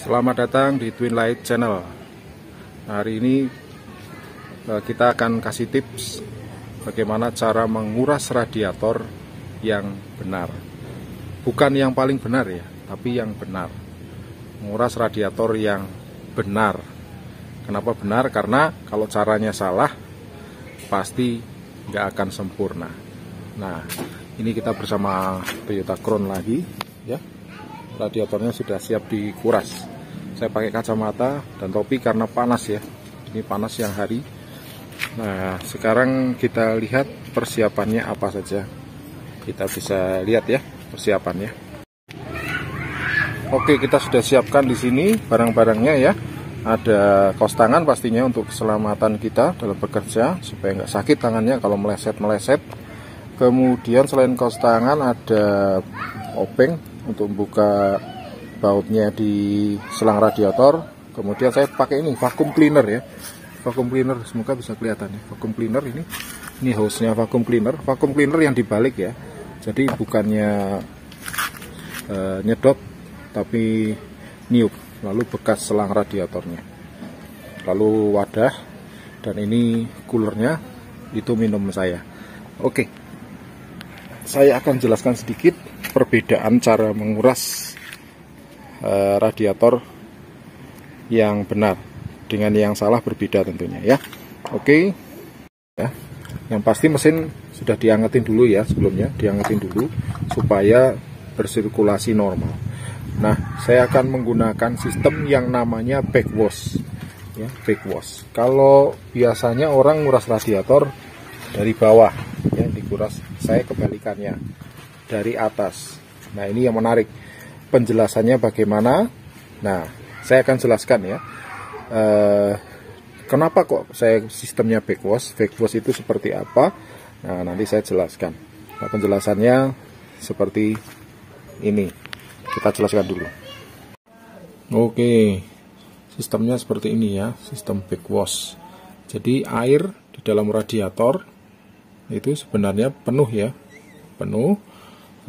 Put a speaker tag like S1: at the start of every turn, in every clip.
S1: Selamat datang di Twin Light Channel. Hari ini kita akan kasih tips bagaimana cara menguras radiator yang benar. Bukan yang paling benar ya, tapi yang benar. Menguras radiator yang benar. Kenapa benar? Karena kalau caranya salah, pasti nggak akan sempurna. Nah, ini kita bersama Toyota Crown lagi ya. Radiatornya sudah siap dikuras. Saya pakai kacamata dan topi karena panas ya. Ini panas siang hari. Nah, sekarang kita lihat persiapannya apa saja. Kita bisa lihat ya persiapannya. Oke, kita sudah siapkan di sini barang-barangnya ya. Ada kaos tangan pastinya untuk keselamatan kita dalam bekerja supaya nggak sakit tangannya kalau meleset-meleset. Kemudian selain kaos tangan ada obeng untuk membuka bautnya di selang radiator. Kemudian saya pakai ini vacuum cleaner ya, vacuum cleaner, semoga bisa kelihatan ya, vacuum cleaner ini hose-nya vacuum cleaner yang dibalik ya, jadi bukannya nyedot tapi niup, lalu bekas selang radiatornya, lalu wadah, dan ini coolernya, itu minum saya. Oke, saya akan jelaskan sedikit perbedaan cara menguras radiator yang benar dengan yang salah, berbeda tentunya ya. Oke ya, yang pasti mesin sudah diangetin dulu ya, sebelumnya diangetin dulu supaya bersirkulasi normal. Nah, saya akan menggunakan sistem yang namanya backwash ya, backwash. Kalau biasanya orang nguras radiator dari bawah ya, dikuras, saya kebalikannya dari atas. Nah, ini yang menarik penjelasannya bagaimana. Nah, saya akan jelaskan ya kenapa kok saya sistemnya backwash. Backwash itu seperti apa? Nah, nanti saya jelaskan. Nah, penjelasannya seperti ini, kita jelaskan dulu. Oke, sistemnya seperti ini ya, sistem backwash. Jadi air di dalam radiator itu sebenarnya penuh ya, penuh,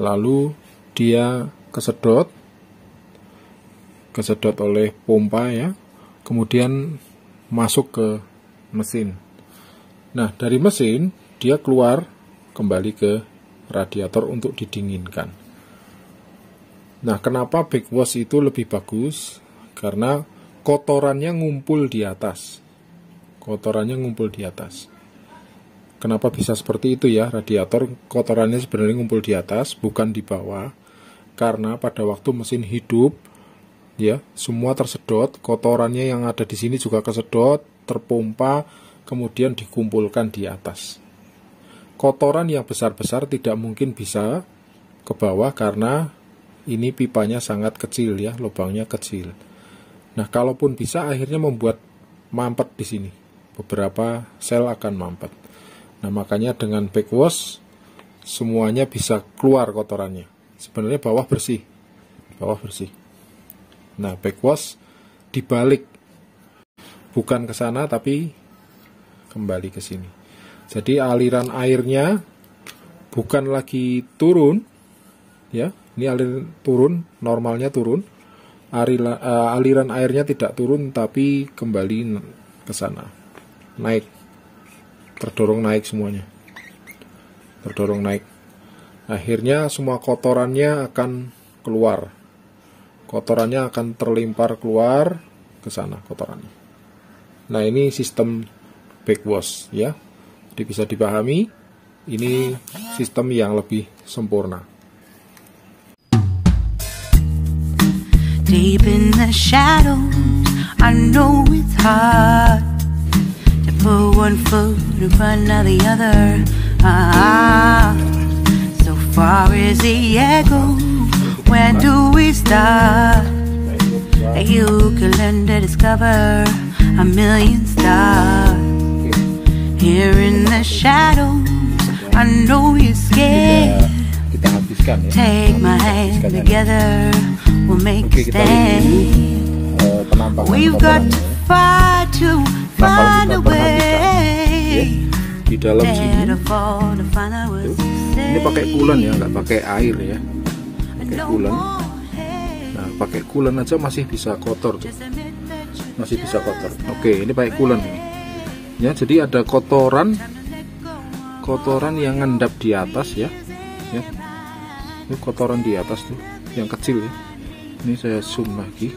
S1: lalu dia kesedot oleh pompa ya, kemudian masuk ke mesin. Nah, dari mesin dia keluar kembali ke radiator untuk didinginkan. Nah, kenapa backwash itu lebih bagus? Karena kotorannya ngumpul di atas. Kotorannya ngumpul di atas. Kenapa bisa seperti itu ya? Radiator kotorannya sebenarnya ngumpul di atas, bukan di bawah. Karena pada waktu mesin hidup, ya, semua tersedot, kotorannya yang ada di sini juga kesedot, terpompa, kemudian dikumpulkan di atas. Kotoran yang besar-besar tidak mungkin bisa ke bawah karena ini pipanya sangat kecil ya, lubangnya kecil. Nah, kalaupun bisa, akhirnya membuat mampet di sini. Beberapa sel akan mampet. Nah, makanya dengan backwash semuanya bisa keluar kotorannya. Sebenarnya bawah bersih. Bawah bersih. Nah, backwash dibalik. Bukan ke sana tapi kembali ke sini. Jadi aliran airnya bukan lagi turun ya. Ini aliran turun, normalnya turun. Aliran airnya tidak turun tapi kembali ke sana. Naik. Terdorong naik semuanya. Terdorong naik. Akhirnya semua kotorannya akan keluar. Kotorannya akan terlimpar keluar ke sana kotorannya. Nah, ini sistem backwash ya. Jadi bisa dipahami, ini sistem yang lebih sempurna.
S2: Deep in the shadows, I know it's hard to put one foot in front of the other. So far as the echo, where do we start? You can learn to discover a million stars. Here in the shadows, I know you're scared. Take my hand together, we'll make a stand. We've got to fight to find a way.
S1: Di dalam sini ini pakai coolant ya, nggak pakai air ya, pakai coolant. Nah, pakai coolant aja masih bisa kotor tuh. Masih bisa kotor. Oke, ini pakai coolant ya, jadi ada kotoran yang ngendap di atas ya. Ini kotoran di atas tuh yang kecil ya. Ini saya zoom lagi.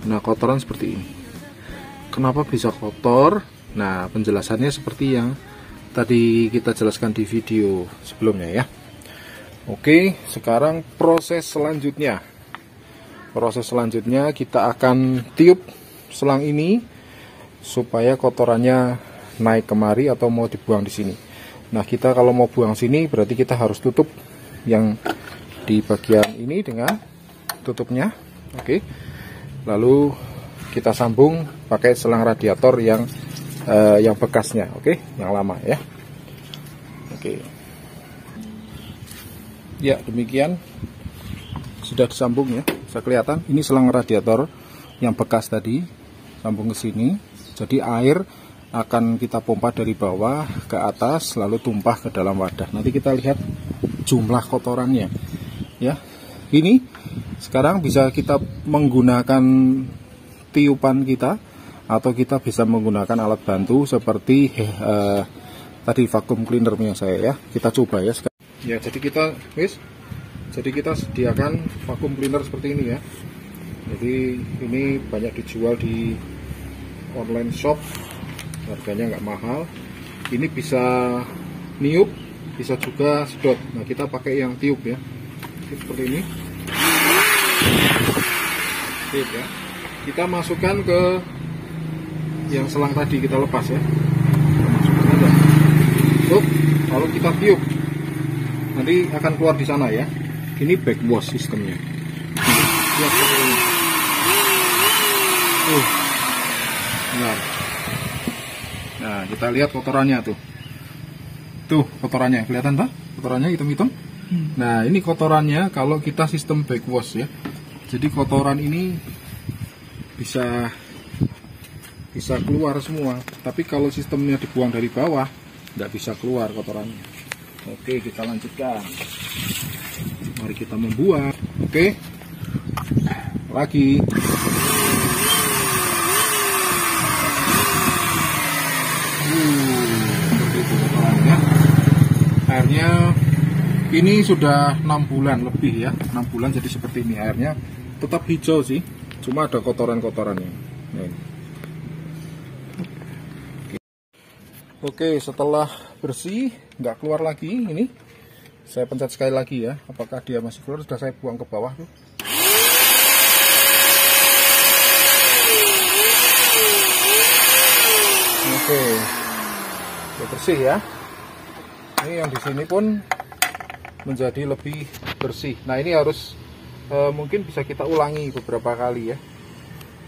S1: Nah, kotoran seperti ini. Kenapa bisa kotor? Nah, penjelasannya seperti yang tadi kita jelaskan di video sebelumnya ya. Oke, sekarang proses selanjutnya. Proses selanjutnya kita akan tiup selang ini supaya kotorannya naik kemari atau mau dibuang di sini. Nah, kita kalau mau buang sini berarti kita harus tutup yang di bagian ini dengan tutupnya. Oke. Lalu kita sambung pakai selang radiator yang bekasnya, oke, yang lama ya. Oke. Ya, demikian sudah disambung ya. Bisa kelihatan ini selang radiator yang bekas tadi sambung ke sini. Jadi air akan kita pompa dari bawah ke atas lalu tumpah ke dalam wadah. Nanti kita lihat jumlah kotorannya ya. Ini sekarang bisa kita menggunakan tiupan kita atau kita bisa menggunakan alat bantu seperti tadi vacuum cleaner punya saya ya. Kita coba ya sekarang. Ya, jadi kita sediakan vacuum cleaner seperti ini ya. Jadi ini banyak dijual di online shop, harganya nggak mahal. Ini bisa niup, bisa juga sedot. Nah, kita pakai yang tiup ya. Seperti ini. Tiup ya. Kita masukkan ke yang selang tadi, kita lepas ya. Masukkan aja. Tuh, lalu kita tiup. Nanti akan keluar di sana ya. Ini backwash sistemnya. Lihat seperti ini. Nah, kita lihat kotorannya tuh. Tuh kotorannya, kelihatan tak? Kotorannya hitam-hitam. Nah, ini kotorannya kalau kita sistem backwash ya. Jadi kotoran ini bisa keluar semua. Tapi kalau sistemnya dibuang dari bawah, nggak bisa keluar kotorannya. Oke, kita lanjutkan. Mari kita membuang. Oke, lagi. Seperti itu kotorannya. Airnya ini sudah 6 bulan lebih ya, 6 bulan jadi seperti ini. Airnya tetap hijau sih, cuma ada kotoran-kotorannya. Nah, oke, setelah bersih nggak keluar lagi, ini saya pencet sekali lagi ya, apakah dia masih keluar. Sudah saya buang ke bawah tuh. Oke, udah bersih ya. Ini yang di sini pun menjadi lebih bersih. Nah, ini harus mungkin bisa kita ulangi beberapa kali ya,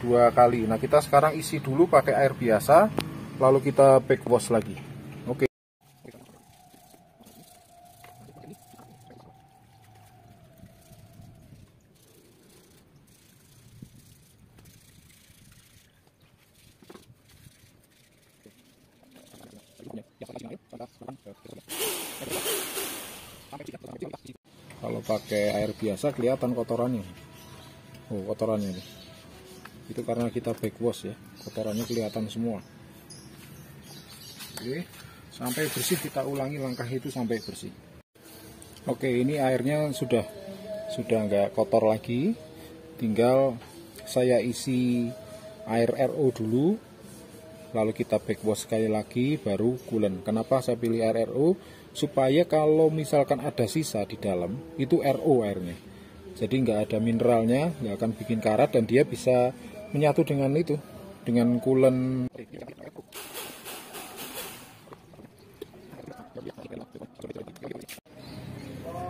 S1: 2 kali. Nah, kita sekarang isi dulu pakai air biasa, lalu kita backwash lagi. Oke. Kalau pakai air biasa kelihatan kotorannya. Oh, kotorannya nih. Itu karena kita backwash ya, kotorannya kelihatan semua. Oke, sampai bersih kita ulangi langkah itu sampai bersih. Oke, ini airnya sudah nggak kotor lagi. Tinggal saya isi air RO dulu, lalu kita backwash sekali lagi, baru coolant. Kenapa saya pilih air RO? Supaya kalau misalkan ada sisa di dalam, itu RO airnya. Jadi nggak ada mineralnya, nggak akan bikin karat, dan dia bisa menyatu dengan itu, dengan coolant.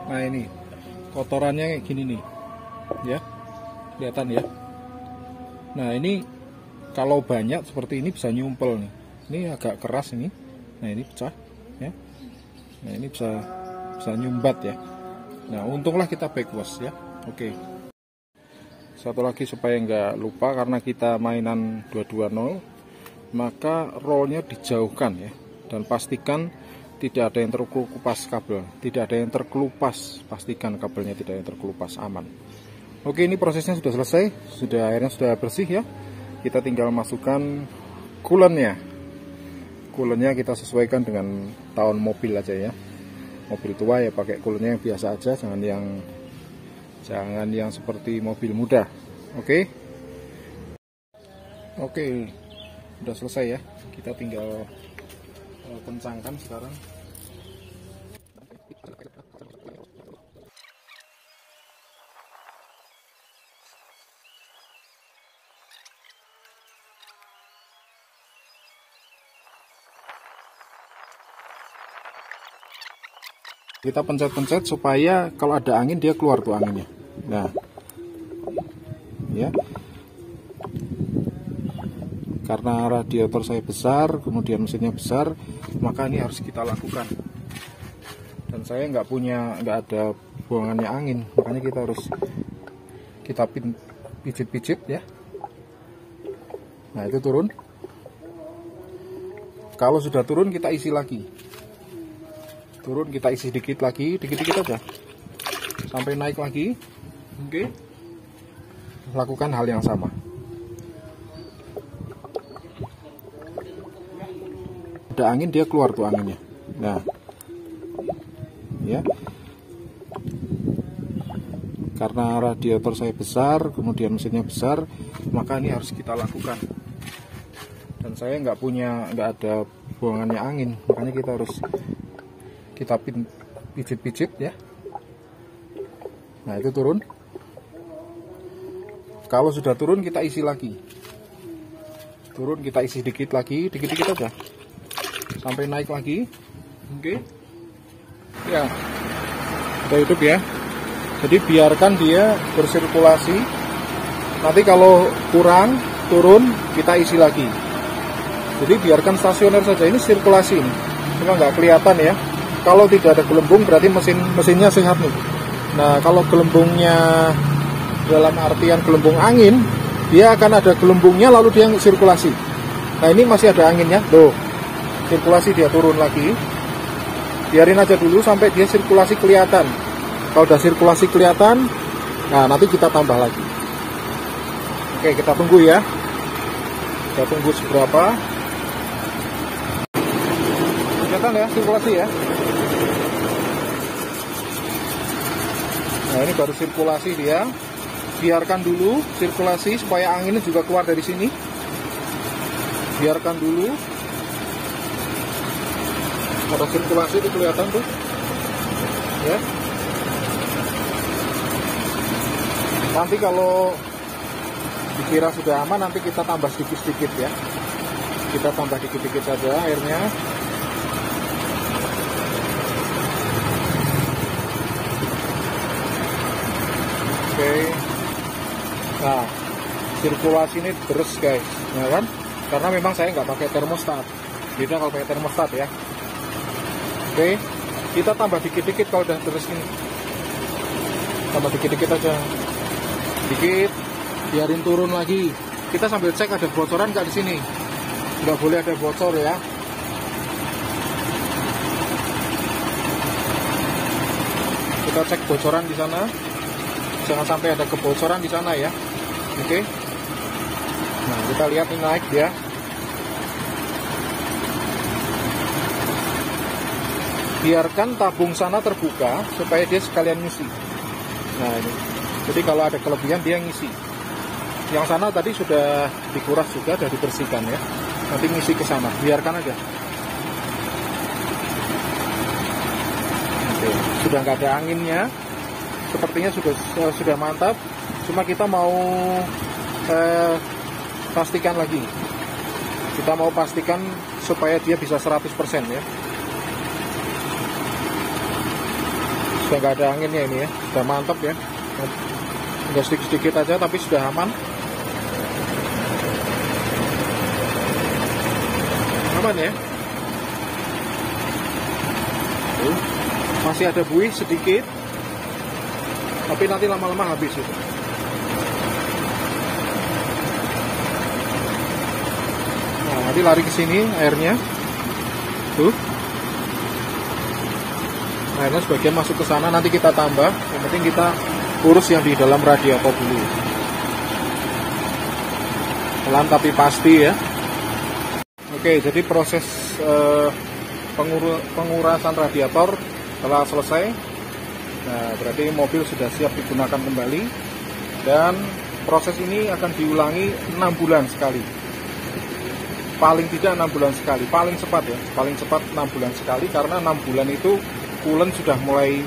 S1: Nah, ini kotorannya kayak gini nih, ya, kelihatan ya. Nah, ini kalau banyak seperti ini bisa nyumpel nih. Ini agak keras ini. Nah, ini pecah ya. Nah, ini bisa nyumbat ya. Nah, untunglah kita backwash ya. Oke. Satu lagi supaya nggak lupa, karena kita mainan 220, maka rollnya dijauhkan ya. Dan pastikan tidak ada yang terkelupas kabel, tidak ada yang terkelupas, pastikan kabelnya tidak ada yang terkelupas, aman. Oke, ini prosesnya sudah selesai, airnya sudah bersih ya. Kita tinggal masukkan coolant-nya. Coolant-nya kita sesuaikan dengan tahun mobil aja ya. Mobil tua ya pakai coolant-nya yang biasa aja, jangan yang seperti mobil muda. Oke. Oke, udah selesai ya. Kita tinggal kencangkan sekarang. Kita pencet-pencet supaya kalau ada angin dia keluar tuh anginnya. Nah, ya. Karena radiator saya besar, kemudian mesinnya besar, maka ini harus kita lakukan. Dan saya nggak ada buangannya angin, makanya kita pijit-pijit ya. Nah, itu turun. Kalau sudah turun kita isi lagi. Turun kita isi dikit lagi, dikit-dikit aja sampai naik lagi. Oke, lakukan hal yang sama. Ada angin dia keluar tuh anginnya. Nah, ya, karena radiator saya besar, kemudian mesinnya besar, maka ini harus kita lakukan. Dan saya nggak ada buangannya angin, makanya kita pijit-pijit ya. Nah, itu turun. Kalau sudah turun kita isi lagi. Turun kita isi dikit lagi, dikit-dikit aja sampai naik lagi. Oke. Ya, udah hidup ya. Jadi biarkan dia bersirkulasi. Nanti kalau kurang turun kita isi lagi. Jadi biarkan stasioner saja, ini sirkulasi ini. Cuma nggak kelihatan ya. Kalau tidak ada gelembung berarti mesinnya sehat nih. Nah, kalau gelembungnya dalam artian gelembung angin, dia akan ada gelembungnya lalu dia sirkulasi. Nah, ini masih ada anginnya, tuh. Sirkulasi dia turun lagi. Biarin aja dulu sampai dia sirkulasi kelihatan. Kalau udah sirkulasi kelihatan, nah nanti kita tambah lagi. Oke, kita tunggu ya. Kita tunggu seberapa. Kelihatan ya sirkulasi ya. Nah, ini baru sirkulasi dia. Biarkan dulu sirkulasi supaya anginnya juga keluar dari sini. Biarkan dulu. Ada sirkulasi itu kelihatan tuh. Ya. Nanti kalau dikira sudah aman, nanti kita tambah sedikit-sedikit ya. Kita tambah dikit-dikit saja airnya. Oke. Nah, sirkulasi ini terus guys, ya kan? Karena memang saya nggak pakai termostat. Beda kalau pakai termostat ya. Oke, kita tambah dikit-dikit kalau udah terus ini. Tambah dikit-dikit aja. Dikit, biarin turun lagi. Kita sambil cek ada bocoran nggak di sini. Nggak boleh ada bocor ya. Kita cek bocoran di sana. Jangan sampai ada kebocoran di sana ya. Oke. Nah, kita lihat ini naik dia. Biarkan tabung sana terbuka supaya dia sekalian ngisi. Nah, ini. Jadi kalau ada kelebihan dia ngisi. Yang sana tadi sudah dikuras juga, sudah dibersihkan ya. Nanti ngisi ke sana. Biarkan aja. Oke. Sudah nggak ada anginnya. Sepertinya sudah mantap, cuma kita mau pastikan lagi. Kita mau pastikan supaya dia bisa 100% ya. Sudah nggak ada anginnya ini ya, sudah mantap ya. Udah sedikit-sedikit aja tapi sudah aman. Aman ya. Masih ada buih sedikit. Tapi nanti lama-lama habis itu. Nah, nanti lari ke sini airnya. Tuh. Airnya sebagian masuk ke sana, nanti kita tambah. Yang penting kita urus yang di dalam radiator dulu. Pelan tapi pasti ya. Oke, jadi proses pengurasan radiator telah selesai. Nah, berarti mobil sudah siap digunakan kembali, dan proses ini akan diulangi 6 bulan sekali. Paling tidak 6 bulan sekali, paling cepat ya, paling cepat 6 bulan sekali, karena 6 bulan itu coolant sudah mulai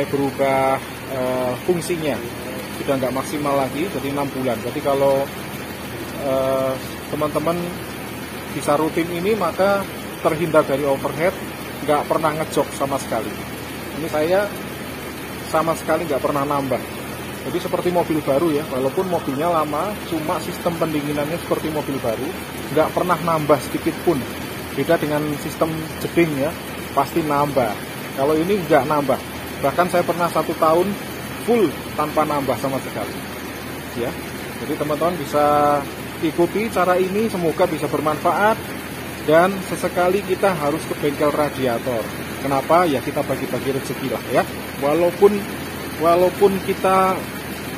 S1: berubah, fungsinya, sudah nggak maksimal lagi, jadi 6 bulan. Jadi kalau teman-teman bisa rutin ini, maka terhindar dari overheat, nggak pernah ngejok sama sekali. Ini saya sama sekali nggak pernah nambah. Jadi seperti mobil baru ya, walaupun mobilnya lama, cuma sistem pendinginannya seperti mobil baru, nggak pernah nambah sedikit pun. Beda dengan sistem jeding ya, pasti nambah. Kalau ini nggak nambah, bahkan saya pernah 1 tahun full tanpa nambah sama sekali. Ya, jadi teman-teman bisa ikuti cara ini, semoga bisa bermanfaat. Dan sesekali kita harus ke bengkel radiator. Kenapa? Ya kita bagi-bagi rezeki lah ya. Walaupun kita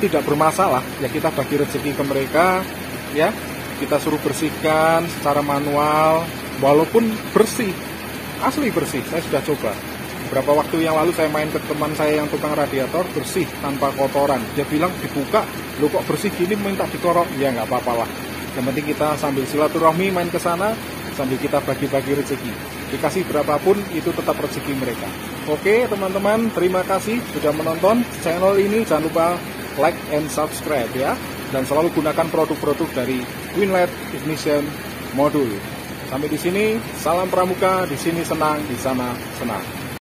S1: tidak bermasalah, ya kita bagi rezeki ke mereka, ya kita suruh bersihkan secara manual, walaupun bersih, asli bersih. Saya sudah coba. Beberapa waktu yang lalu saya main ke teman saya yang tukang radiator, bersih tanpa kotoran. Dia bilang dibuka, lo kok bersih gini minta dikorok? Ya nggak apa-apa lah. Yang penting kita sambil silaturahmi main ke sana, sambil kita bagi-bagi rezeki. Dikasih berapapun itu tetap rezeki mereka. Oke teman-teman, terima kasih sudah menonton channel ini. Jangan lupa like and subscribe ya. Dan selalu gunakan produk-produk dari Winlet Ignition Modul. Sampai di sini, salam pramuka, di sini senang, di sana senang.